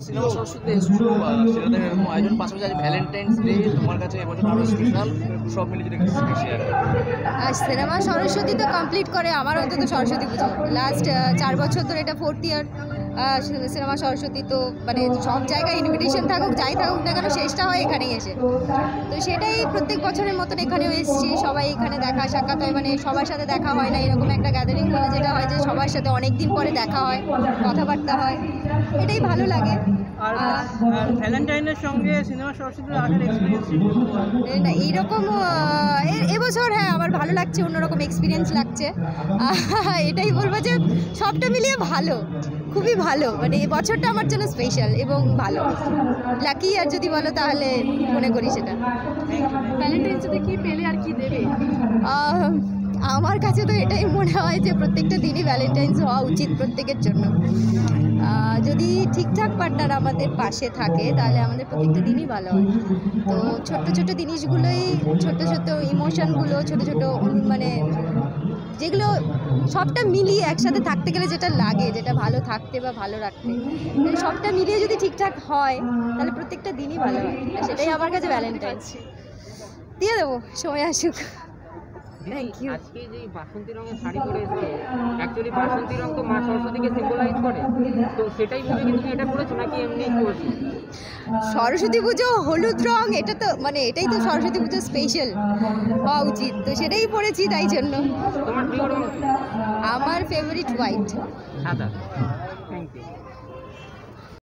Cinema Saraswati সেটাতে এরকম আয়োজন, পাশাপাশি আজ ভ্যালেন্টাইন্স ডে, তোমার কাছে এবছর আরও স্পেশাল, সব মিলে যদি শেয়ার। আর সিনেমা সরস্বতী তো কমপ্লিট করে আমার অন্তত সরস্বতী পুজো লাস্ট 4 বছর ধরে, এটা 4th ইয়ার সিনেমা সরস্বতী। তো মানে সব জায়গায় ইনভিটেশন থাকুক, যাই থাকুক না কেন, শেষটা হয় এখানেই এসে। তো সেটাই প্রত্যেক বছরের মতন এখানেও এসেছি, সবাই এখানে দেখা সাক্ষাৎ হয়, মানে সবার সাথে দেখা হয় না, এরকম একটা গ্যাদারিং হলে যেটা হয় যে সবার সাথে অনেক দিন পরে দেখা হয়, কথাবার্তা হয়, এটাই ভালো লাগে। আর ভ্যালেন্টাইনের সঙ্গে সিনেমা সরস্বতীর আগের এক্সপিরিয়েন্স না এইরকম এবছর হ্যাঁ আমার ভালো লাগছে, অন্যরকম এক্সপিরিয়েন্স লাগছে। এটাই বলবো যে সবটা মিলিয়ে ভালো, খুবই ভালো, মানে এই বছরটা আমার জন্য স্পেশাল এবং ভালো, লাকি। আর যদি বলো তাহলে মনে করি সেটা। ভ্যালেন্টাইন্স ডে কি পেলে আর কি দেবে? আমার কাছে তো এটাই মনে হয় যে প্রত্যেকটা দিনই ভ্যালেন্টাইন্স হওয়া উচিত প্রত্যেকের জন্য। যদি ঠিকঠাক পার্টনার আমাদের পাশে থাকে তাহলে আমাদের প্রত্যেকটা দিনই ভালো হয়। তো ছোট্ট ছোট্ট জিনিসগুলোই, ছোট্ট ছোট্ট ইমোশনগুলো, ছোট ছোট মানে যেগুলো সবটা মিলিয়ে একসাথে থাকতে গেলে যেটা লাগে, যেটা ভালো থাকতে বা ভালো রাখতে, সবটা মিলিয়ে যদি ঠিকঠাক হয় তাহলে প্রত্যেকটা দিনই ভালো হয়। সেটাই আমার কাছে ভ্যালেন্টাইন্স। দিয়ে দেবো, সময় আসুক। Thank you. আজকে যে বাসন্তী রঙের শাড়ি পরে এসেছে, অ্যাকচুয়ালি বাসন্তী রং তো মা সরস্বতীকে সিম্বলাইজ করে, তো সেটাই বুঝে কি তুমি এটা পরেছো নাকি এমনি পরেছো? সরস্বতী পুজো হলুদ রং, এটা তো মানে এটাই তো সরস্বতী পুজো স্পেশাল হওয়া উচিত, তো সেটাই পরেছি তাই জন্য। তোমার প্রিয় রং? আমার ফেভারিট হোয়াইট। সাদা।